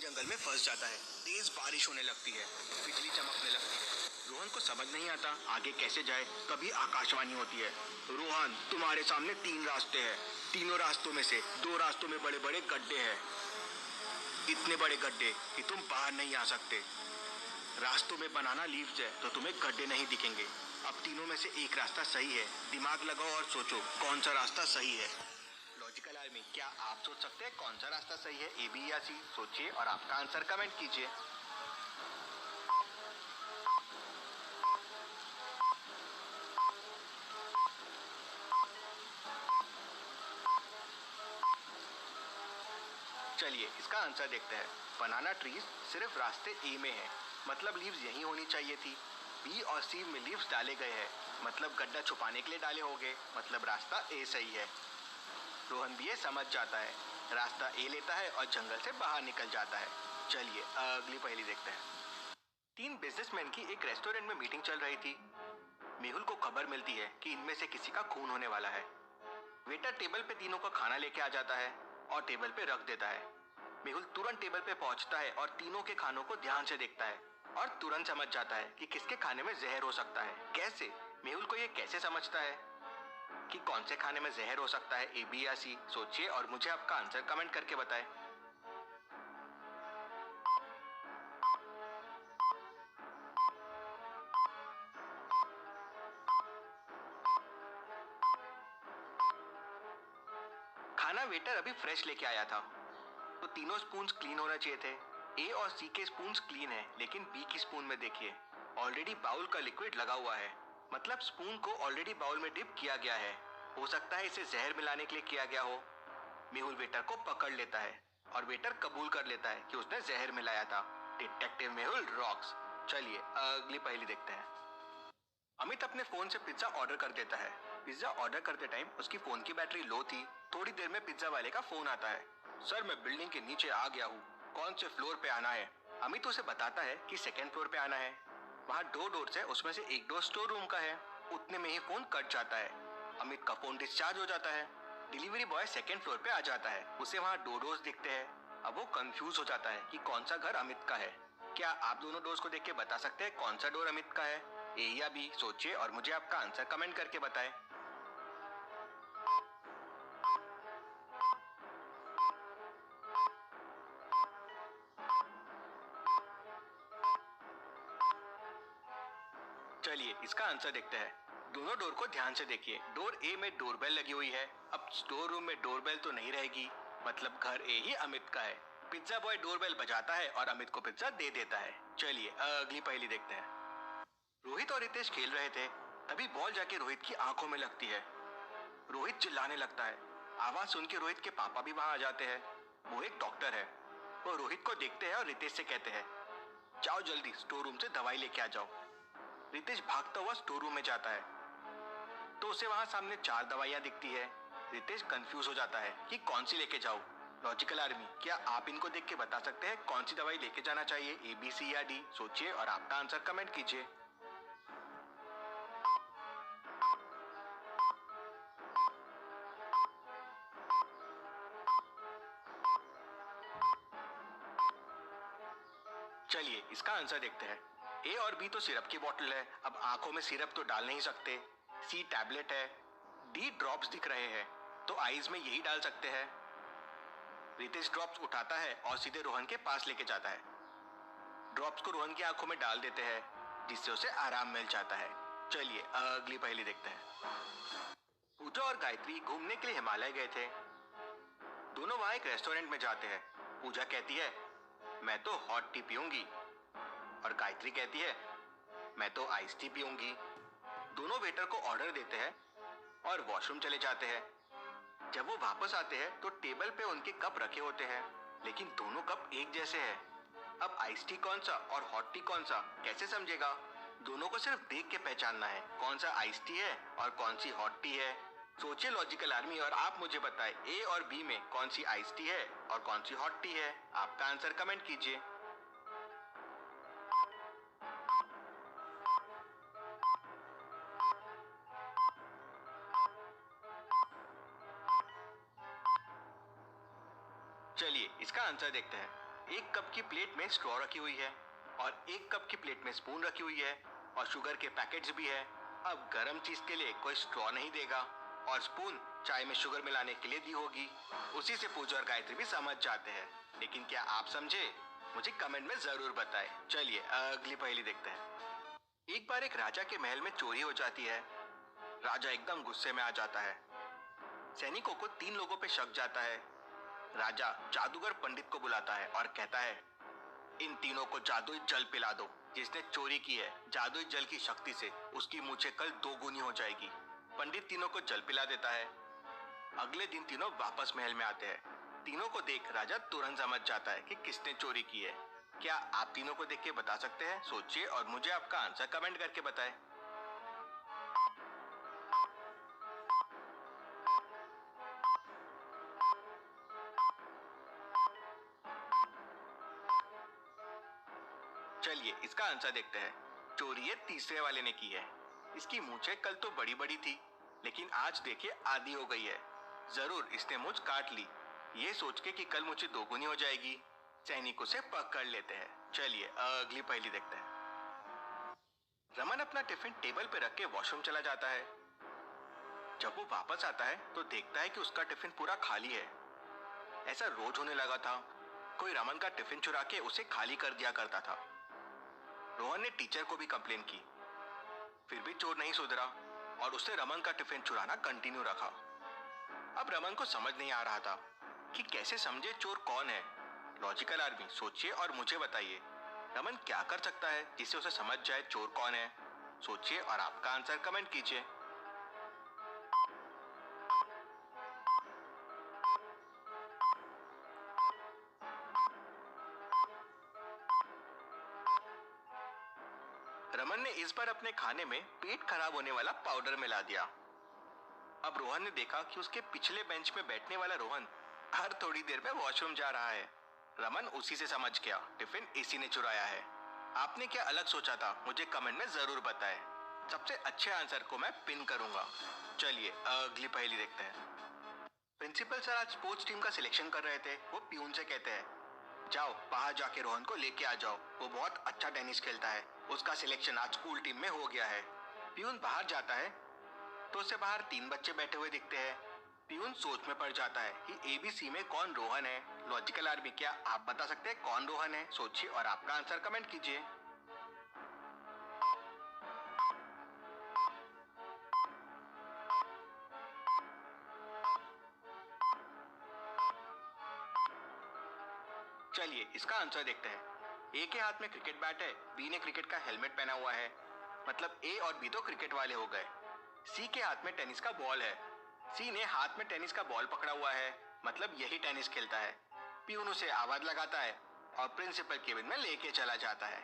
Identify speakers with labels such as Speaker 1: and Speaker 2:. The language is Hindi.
Speaker 1: जंगल में फंस जाता है। तेज बारिश होने लगती है, बिजली चमकने लगती है। रोहन को समझ नहीं आता आगे कैसे जाए। तभी आकाशवाणी होती है, रोहन तुम्हारे सामने 3 रास्ते हैं। तीनों रास्तों में से 2 रास्तों में बड़े बड़े गड्ढे हैं, इतने बड़े गड्ढे कि तुम बाहर नहीं आ सकते। रास्तों में बनाना लीव्स है तो तुम्हें गड्ढे नहीं दिखेंगे। अब तीनों में से एक रास्ता सही है, दिमाग लगाओ और सोचो कौन सा रास्ता सही है। लॉजिकल आर्मी, क्या आप सोच सकते हैं कौन सा रास्ता सही है, ए बी या सी? सोचिए और आपका आंसर कमेंट कीजिए। चलिए इसका आंसर देखते हैं। बनाना ट्रीज सिर्फ रास्ते ए में है, मतलब लीव्स यही होनी चाहिए थी। बी और सी में लीव्स डाले गए हैं, मतलब गड्ढा छुपाने के लिए डाले होंगे, मतलब रास्ता ए सही है। रोहन भी ये समझ जाता है, रास्ता ए लेता है और जंगल से बाहर निकल जाता है। चलिए अगली पहेली देखते हैं। 3 बिजनेसमैन की एक रेस्टोरेंट में मीटिंग चल रही थी। मेहुल को खबर मिलती है कि इनमें से किसी का खून होने वाला है। वेटर टेबल पे तीनों का खाना लेके आ जाता है और टेबल पे रख देता है। मेहुल तुरंत टेबल पे पहुंचता है और तीनों के खानों को ध्यान से देखता है और तुरंत समझ जाता है कि किसके खाने में जहर हो सकता है। कैसे? मेहुल को ये कैसे समझता है कि कौन से खाने में जहर हो सकता है, ए बी या सी? सोचिए और मुझे आपका आंसर कमेंट करके बताएं। खाना वेटर अभी फ्रेश लेके आया था, तो तीनों स्पून्स क्लीन होना चाहिए थे। ए और सी के स्पून्स क्लीन है, लेकिन बी की स्पून में देखिए ऑलरेडी बाउल का लिक्विड लगा हुआ है, मतलब स्पून को ऑलरेडी बाउल में डिप किया गया है। हो सकता है इसे जहर मिलाने के लिए किया गया हो। मेहुल वेटर को पकड़ लेता है और वेटर कबूल कर लेता है कि उसने जहर मिलाया था। Detective Mehul rocks. चलिए अगली पहेली देखते हैं। अमित अपने फोन से पिज्जा ऑर्डर कर देता है। पिज्जा ऑर्डर करते टाइम उसकी फोन की बैटरी लो थी। थोड़ी देर में पिज्जा वाले का फोन आता है, सर मैं बिल्डिंग के नीचे आ गया हूँ, कौन से फ्लोर पे आना है? अमित उसे बताता है कि 2nd फ्लोर पे आना है। वहाँ 2 डोर्स है, उसमें से एक डोर स्टोर रूम का है। उतने में ही फोन कट जाता है। अमित का फोन डिस्चार्ज हो जाता है। डिलीवरी बॉय 2nd फ्लोर पे आ जाता है, उसे वहाँ 2 डोर्स दिखते हैं। अब वो कंफ्यूज हो जाता है कि कौन सा घर अमित का है। क्या आप दोनों डोर्स को देख के बता सकते हैं कौन सा डोर अमित का है, ए या बी? सोचिए और मुझे आपका आंसर कमेंट करके बताएं। चलिए इसका आंसर देखते हैं। दोनों डोर को ध्यान से देखिए। डोर ए में डोरबेल लगी हुई है। अब स्टोर रूम में डोरबेल तो नहीं रहेगी, मतलब घर ए ही अमित का है। पिज्जा बॉय डोरबेल बजाता है और अमित को पिज्जा दे देता है। चलिए अगली पहेली देखते हैं। रोहित और रितेश खेल रहे थे, तभी बॉल जाके रोहित की आंखों में लगती है। रोहित चिल्लाने लगता है। आवाज सुन के रोहित के पापा भी वहां आ जाते हैं। वो एक डॉक्टर है। वो रोहित को देखते हैं और रितेश से कहते हैं, जाओ जल्दी स्टोर रूम से दवाई लेके आ जाओ। रितेश भागता हुआ स्टोर रूम में जाता है, तो उसे वहां सामने 4 दवाइयां दिखती है। रितेश कंफ्यूज हो जाता है कि कौन सी लेके जाऊं। लॉजिकल आर्मी, क्या आप इनको देख के बता सकते हैं कौन सी दवाई लेके जाना चाहिए, ए बी सी या डी? सोचिए और आपका आंसर कमेंट कीजिए। चलिए इसका आंसर देखते हैं। ए और बी तो सिरप की बोतल है, अब आंखों में सिरप तो डाल नहीं सकते। सी टैबलेट है। डी ड्रॉप्स दिख रहे हैं, तो आईज में यही डाल सकते हैं। रितेश ड्रॉप्स उठाता है और सीधे रोहन के पास लेके जाता है। ड्रॉप्स को रोहन की आंखों में डाल देते हैं, जिससे उसे आराम मिल जाता है। चलिए अगली पहेली देखते हैं। पूजा और गायत्री घूमने के लिए हिमालय गए थे। दोनों वहां एक रेस्टोरेंट में जाते हैं। पूजा कहती है, मैं तो हॉट टी पीऊंगी, और गायत्री कहती है, मैं तो आइस टी पीऊंगी। दोनों वेटर को ऑर्डर देते हैं और वॉशरूम चले जाते हैं। जब वो वापस आते हैं तो टेबल पे उनके कप रखे होते हैं, लेकिन दोनों कप एक जैसे हैं। अब आइस टी कौन सा और हॉट टी कौन सा कैसे समझेगा? दोनों को सिर्फ देख के पहचानना है कौन सा आइस टी है और कौन सी हॉट टी है। सोचिए लॉजिकल आर्मी, और आप मुझे बताएं ए और बी में कौन सी आइस टी है और कौन सी हॉट टी है। आपका आंसर कमेंट कीजिए। चलिए इसका आंसर देखते हैं। एक कप की प्लेट में स्ट्रॉ रखी हुई है और एक कप की प्लेट में स्पून रखी हुई है और शुगर के पैकेट्स भी है। अब गर्म चीज के लिए कोई स्ट्रॉ नहीं देगा और स्पून चाय में शुगर मिलाने के लिए दी होगी। उसी से पूजा और गायत्री भी समझ जाते हैं, लेकिन क्या आप समझे? मुझे कमेंट में जरूर बताएं। चलिए अगली पहेली देखते हैं। एक बार एक राजा के महल में चोरी हो जाती है। राजा एकदम गुस्से में आ जाता है। सैनिकों को 3 लोगों पे शक जाता है। राजा जादूगर पंडित को बुलाता है और कहता है, इन तीनों को जादुई जल पिला दो। जिसने चोरी की है, जादुई जल की शक्ति से उसकी मूछें कल 2 गुनी हो जाएगी। पंडित तीनों को जल पिला देता है। अगले दिन तीनों वापस महल में आते हैं। तीनों को देख राजा तुरंत समझ जाता है कि किसने चोरी की है। क्या आप तीनों को देख के बता सकते हैं? सोचिए और मुझे आपका आंसर कमेंट करके बताएं। चलिए इसका आंसर देखते हैं। चोरी ये तीसरे वाले ने की है। इसकी मूछें कल तो बड़ी बड़ी थी, लेकिन आज देखिए आधी हो गई है। जरूर इसने मूछ काट ली, ये सोच के कि कल मुझे 2 गुनी हो जाएगी। सैनिक उसे पकड़ लेते हैं। चलिए अगली पहेली देखते हैं। रमन अपना टिफिन टेबल पे रख के वॉशरूम चला जाता है। जब वो वापस आता है तो देखता है कि उसका टिफिन पूरा खाली है। ऐसा रोज होने लगा था। कोई रमन का टिफिन चुरा के उसे खाली कर दिया करता था। रोहन ने टीचर को भी कंप्लेन की, फिर भी चोर नहीं सुधरा और उसने रमन का टिफिन चुराना कंटिन्यू रखा। अब रमन को समझ नहीं आ रहा था कि कैसे समझे चोर कौन है। लॉजिकल आदमी सोचिए और मुझे बताइए, रमन क्या कर सकता है जिससे उसे समझ जाए चोर कौन है? सोचिए और आपका आंसर कमेंट कीजिए। रमन ने इस बार अपने खाने में पेट खराब होने वाला पाउडर मिला दिया। अब रोहन ने देखा कि उसके पिछले बेंच में बैठने वाला रोहन हर थोड़ी देर में वॉशरूम जा रहा है। रमन उसी से समझ गया टिफिन इसी ने चुराया है। आपने क्या अलग सोचा था? मुझे कमेंट में जरूर बताएं। सबसे अच्छे आंसर को मैं पिन करूंगा। चलिए अगली पहेली देखते हैं। प्रिंसिपल सर आज स्पोर्ट्स टीम का सिलेक्शन कर रहे थे। वो प्यून से कहते हैं, जाओ बाहर जाके रोहन को लेके आ जाओ, वो बहुत अच्छा टेनिस खेलता है। उसका सिलेक्शन आज स्कूल टीम में हो गया है। प्यून बाहर जाता है तो उसे बाहर 3 बच्चे बैठे हुए दिखते हैं। प्यून सोच में पड़ जाता है कि एबीसी में कौन रोहन है। लॉजिकल आर्मी, क्या आप बता सकते हैं कौन रोहन है? सोचिए और आपका आंसर कमेंट कीजिए। चलिए इसका आंसर देखते हैं। ए के हाथ में क्रिकेट बैट है, बी ने क्रिकेट का हेलमेट पहना हुआ है, मतलब ए और बी तो क्रिकेट वाले हो गए। सी के हाथ में टेनिस का बॉल है, सी ने हाथ में टेनिस का बॉल पकड़ा हुआ है, मतलब यही टेनिस खेलता है। प्यून उसे आवाज लगाता है और प्रिंसिपल केबिन में लेके चला जाता है।